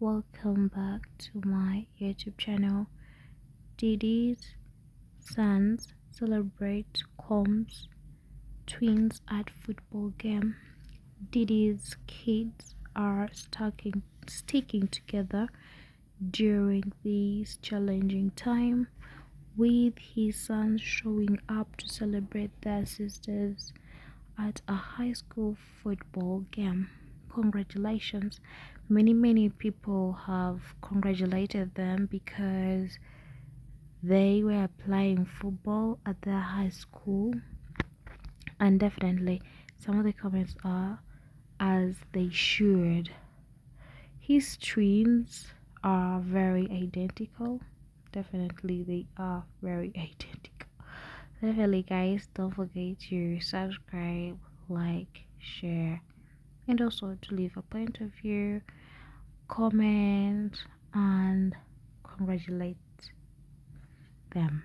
Welcome back to my YouTube channel. DIDDY'S sons celebrate COMBS twins at football game. DIDDY'S kids are sticking together during this challenging time, with his sons showing up to celebrate their sisters at a high school football game. Congratulations. Many people have congratulated them because they were playing football at their high school, and definitely some of the comments are as they should. His twins are very identical. Definitely they are very identical. Definitely, guys, don't forget to subscribe, like, share, and also to leave a point of view, comment, and congratulate them.